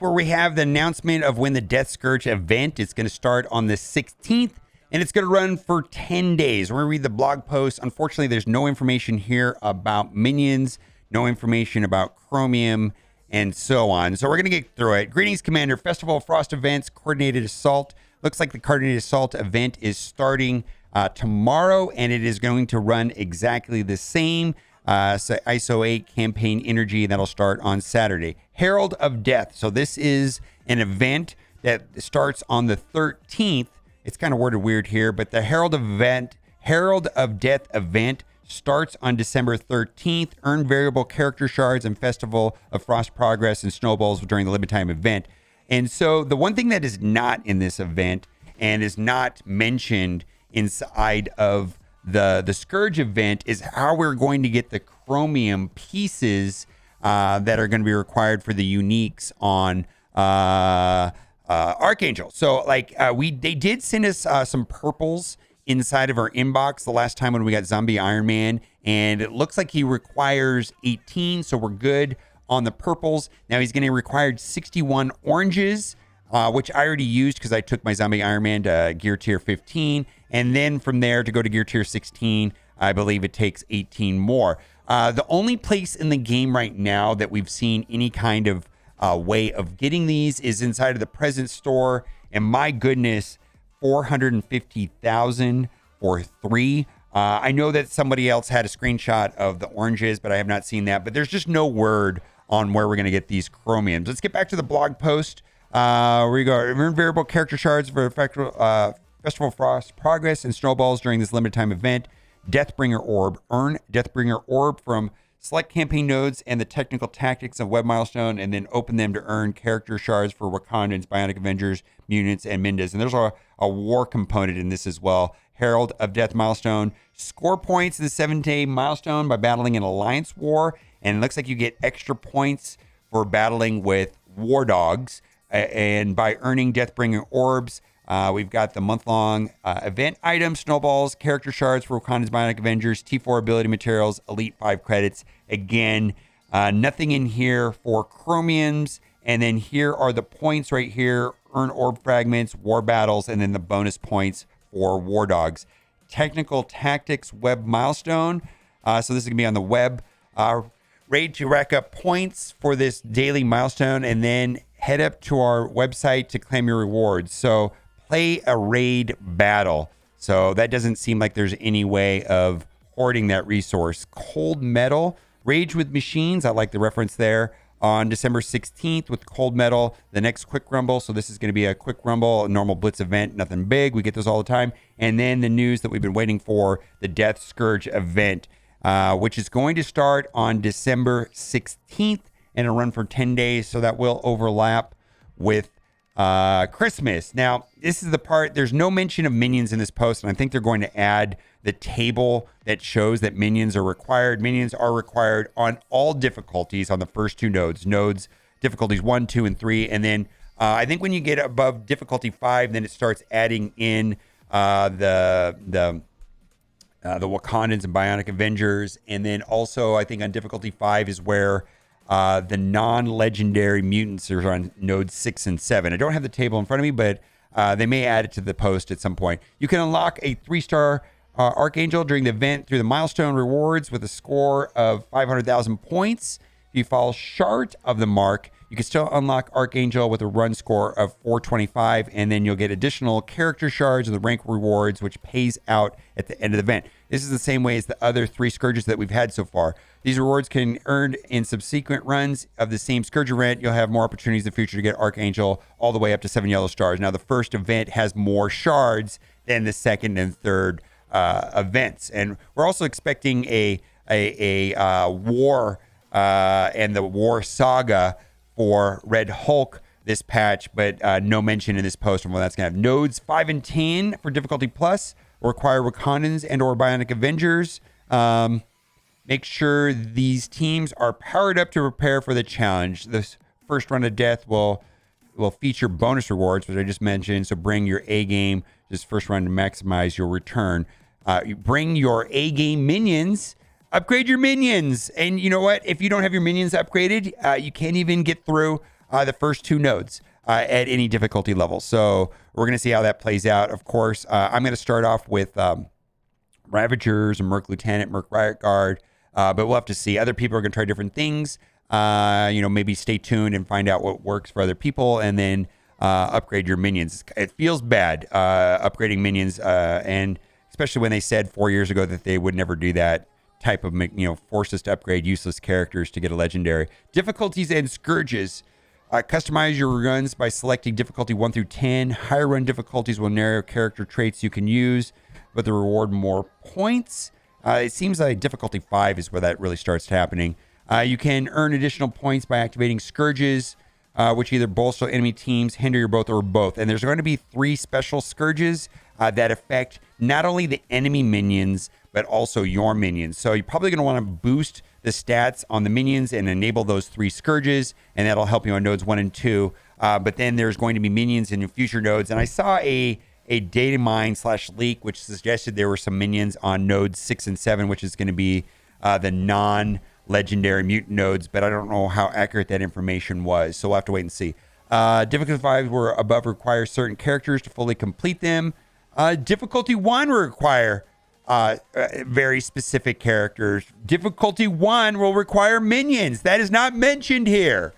where we have the announcement of when the Death Scourge event is going to start on the 16th, and it's going to run for 10 days. We're going to read the blog post. Unfortunately, there's no information here about minions, no information about Chromium, and so on. So we're going to get through it. Greetings, Commander. Festival of Frost events, coordinated assault. Looks like the coordinated assault event is starting tomorrow, and it is going to run exactly the same. So ISO 8 campaign energy, that'll start on Saturday. Herald of Death. So this is an event that starts on the 13th. It's kind of worded weird here, but the Herald of Death event starts on December 13th. Earn variable character shards and Festival of Frost Progress and snowballs during the limited time event. And so the one thing that is not in this event and is not mentioned inside of the Scourge event is how we're going to get the Chromium pieces that are going to be required for the uniques on Archangel. So like they did send us some purples inside of our inbox the last time when we got Zombie Iron Man, and it looks like he requires 18, so we're good on the purples. Now he's going to require 61 oranges, which I already used because I took my Zombie Iron Man to gear tier 15, and then from there to go to gear tier 16, I believe it takes 18 more. The only place in the game right now that we've seen any kind of way of getting these is inside of the present store, and my goodness, 450,000 for 3. I know that somebody else had a screenshot of the oranges, but I have not seen that. But there's just no word on where we're going to get these chromiums. Let's get back to the blog post. Where you go. Earn variable character shards for Festival of Frost Progress and snowballs during this limited time event. Deathbringer Orb. Earn Deathbringer Orb from select campaign nodes and the technical tactics of Web Milestone, and then open them to earn character shards for Wakandans, Bionic Avengers, Mutants, and Mindas. And there's a war component in this as well. Herald of Death milestone. Score points in the 7-day milestone by battling an alliance war. And it looks like you get extra points for battling with war dogs. And by earning Deathbringer Orbs, we've got the month-long event items, snowballs, character shards for Wakandans, Bionic Avengers, T4 ability materials, Elite 5 credits. Again, nothing in here for chromiums. And then here are the points right here. Earn orb fragments, war battles, and then the bonus points for war dogs. Technical tactics web milestone. So this is going to be on the web. Raid to rack up points for this daily milestone, and then head up to our website to claim your rewards. So play a raid battle. So that doesn't seem like there's any way of hoarding that resource. Cold Metal, Rage with Machines. I like the reference there. On December 16th with Cold Metal, the next Quick Rumble. So this is going to be a Quick Rumble, a normal Blitz event, nothing big. We get those all the time. And then the news that we've been waiting for, the Death Scourge event, which is going to start on December 16th and it'll run for 10 days. So that will overlap with Christmas. Now, this is the part, there's no mention of minions in this post, and I think they're going to add the table that shows that minions are required. Minions are required on all difficulties on the first two nodes. Nodes, difficulties 1, 2, and 3. And then I think when you get above difficulty 5, then it starts adding in the Wakandans and Bionic Avengers. And then also, I think on difficulty 5 is where the non-legendary mutants are on nodes 6 and 7. I don't have the table in front of me, but they may add it to the post at some point. You can unlock a 3-star Archangel during the event through the milestone rewards with a score of 500,000 points. If you fall short of the mark, you can still unlock Archangel with a run score of 425, and then you'll get additional character shards and the rank rewards, which pays out at the end of the event. This is the same way as the other 3 Scourges that we've had so far. These rewards can be earned in subsequent runs of the same Scourge event. You'll have more opportunities in the future to get Archangel all the way up to 7 yellow stars. Now, the first event has more shards than the second and third events, and we're also expecting a war and the war saga for Red Hulk this patch, but no mention in this post on what that's going to have. Nodes 5 and 10 for difficulty plus require Wakandans and or Bionic Avengers. Make sure these teams are powered up to prepare for the challenge. This first run of death will feature bonus rewards, which I just mentioned. So bring your A game this first run to maximize your return. You bring your A game minions. Upgrade your minions. And you know what? If you don't have your minions upgraded, you can't even get through the first 2 nodes at any difficulty level. So we're going to see how that plays out. Of course, I'm going to start off with Ravagers and Merc Lieutenant, Merc Riot Guard, but we'll have to see. Other people are going to try different things. Maybe stay tuned and find out what works for other people, and then upgrade your minions. It feels bad upgrading minions, and especially when they said 4 years ago that they would never do that type of, force us to upgrade useless characters to get a legendary. Difficulties and Scourges. Customize your runs by selecting difficulty 1 through 10. Higher run difficulties will narrow character traits you can use, but they reward more points. It seems like difficulty 5 is where that really starts happening. You can earn additional points by activating Scourges, which either bolster enemy teams, hinder your both, or both. And there's going to be 3 special Scourges that affect not only the enemy minions, but also your minions. So you're probably going to want to boost the stats on the minions and enable those 3 Scourges, and that'll help you on nodes 1 and 2. But then there's going to be minions in future nodes. And I saw a data mine / leak, which suggested there were some minions on nodes 6 and 7, which is going to be the non-legendary mutant nodes, but I don't know how accurate that information was. So we'll have to wait and see. Difficulty 5 were above require certain characters to fully complete them. Difficulty 1 will require very specific characters. Difficulty 1 will require minions. That is not mentioned here.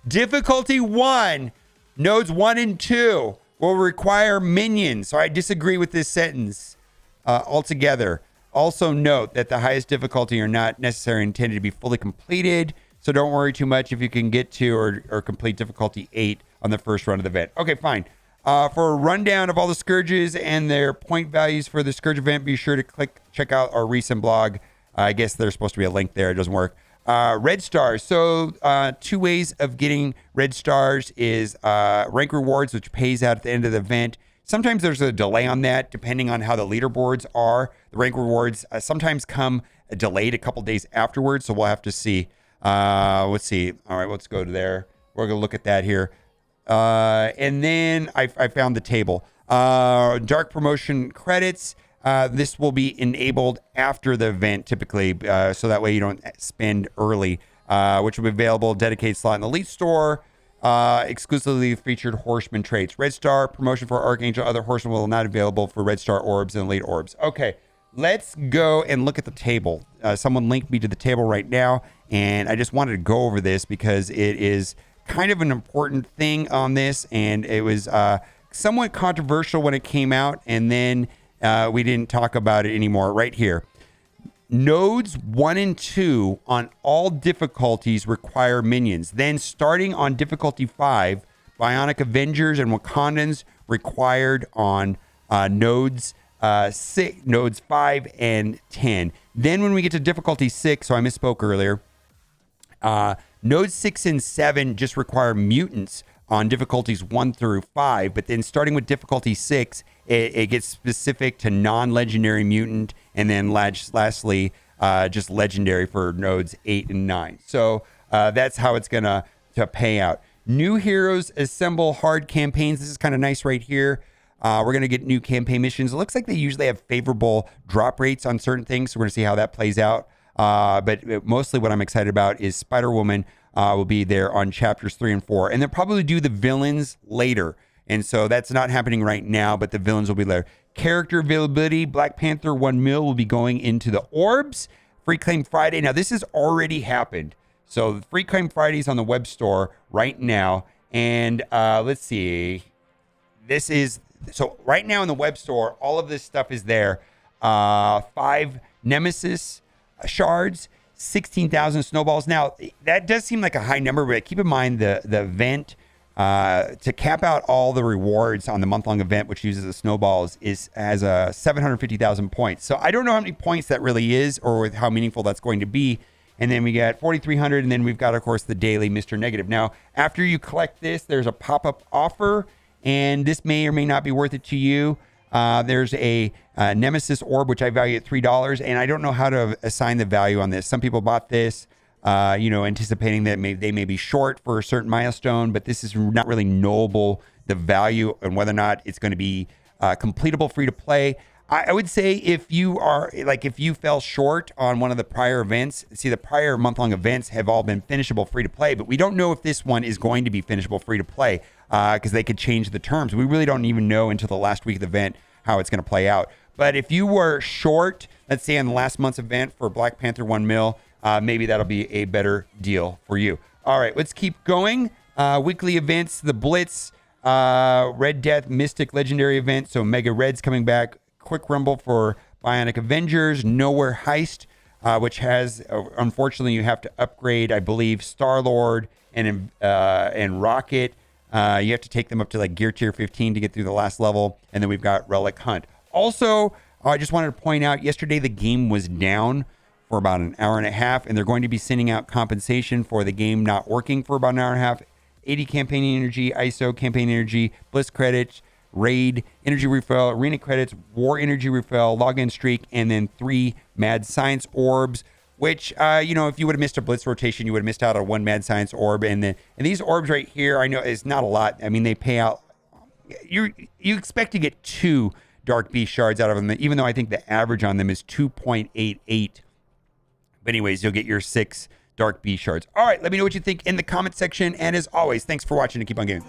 Difficulty 1, nodes 1 and 2 will require minions. So I disagree with this sentence altogether. Also note that the highest difficulty are not necessarily intended to be fully completed. So don't worry too much if you can get to or complete difficulty 8 on the first run of the event. Okay, fine. For a rundown of all the Scourges and their point values for the Scourge event, be sure to check out our recent blog. I guess there's supposed to be a link there. It doesn't work. Red stars. So 2 ways of getting red stars is rank rewards, which pays out at the end of the event. Sometimes there's a delay on that, depending on how the leaderboards are. The rank rewards sometimes come delayed a couple days afterwards, so we'll have to see. Let's see. All right, let's go to there. We're going to look at that here. And then I found the table. Dark promotion credits. This will be enabled after the event typically, so that way you don't spend early, which will be available dedicated slot in the Elite Store. Exclusively featured horseman traits. Red Star promotion for Archangel. Other horsemen will not be available for Red Star orbs and Elite orbs. Okay, let's go and look at the table. Someone linked me to the table right now, and I just wanted to go over this because it is kind of an important thing on this, and it was somewhat controversial when it came out, and then we didn't talk about it anymore. Right here. Nodes 1 and 2 on all difficulties require minions. Then starting on difficulty 5, Bionic Avengers and Wakandans required on nodes 5 and 10. Then when we get to difficulty 6, so I misspoke earlier, nodes 6 and 7 just require mutants on difficulties 1 through 5, but then starting with difficulty 6, it gets specific to non-legendary mutant, and then lastly, just legendary for nodes 8 and 9. So that's how it's going to pay out. New heroes assemble hard campaigns. This is kind of nice right here. We're going to get new campaign missions. It looks like they usually have favorable drop rates on certain things, so we're going to see how that plays out. But mostly what I'm excited about is Spider-Woman will be there on chapters 3 and 4. And they'll probably do the villains later. And so that's not happening right now, but the villains will be later. Character availability, Black Panther 1 mil will be going into the orbs. Free Claim Friday. Now, this has already happened. So Free Claim Friday is on the web store right now. And let's see. So right now in the web store, all of this stuff is there. 5 Nemesis shards, 16,000 snowballs. Now, that does seem like a high number, but keep in mind the event to cap out all the rewards on the month-long event, which uses the snowballs, has 750,000 points. So I don't know how many points that really is or how meaningful that's going to be. And then we got 4,300, and then we've got, of course, the daily Mr. Negative. Now, after you collect this, there's a pop-up offer, and this may or may not be worth it to you. There's a Nemesis orb, which I value at $3, and I don't know how to assign the value on this. Some people bought this, anticipating that they may be short for a certain milestone, but this is not really knowable, the value and whether or not it's going to be completable free to play. I would say if you are like, if you fell short on one of the prior events, see, the prior month-long events have all been finishable free to play, but we don't know if this one is going to be finishable free to play because they could change the terms. We really don't even know until the last week of the event how it's going to play out. But if you were short, let's say on the last month's event for Black Panther 1 mil, maybe that'll be a better deal for you. All right, let's keep going. Weekly events, the Blitz, Red Death, Mystic Legendary event. So Mega Red's coming back. Quick Rumble for Bionic Avengers, Nowhere Heist, which has, unfortunately, you have to upgrade, I believe, Star-Lord and Rocket. You have to take them up to like gear tier 15 to get through the last level. And then we've got Relic Hunt. Also, I just wanted to point out, yesterday the game was down for about an hour and a half, and they're going to be sending out compensation for the game not working for about an hour and a half. 80 campaign energy, ISO campaign energy, Bliss credits, raid, energy refill, arena credits, war energy refill, login streak, and then 3 mad science orbs, which, if you would have missed a Blitz rotation, you would have missed out on 1 mad science orb. And these orbs right here, I know it's not a lot. I mean, they pay out, you expect to get 2 Dark Beast shards out of them, even though I think the average on them is 2.88. But anyways, you'll get your 6 Dark Beast shards. All right, let me know what you think in the comment section. And as always, thanks for watching and keep on gaming.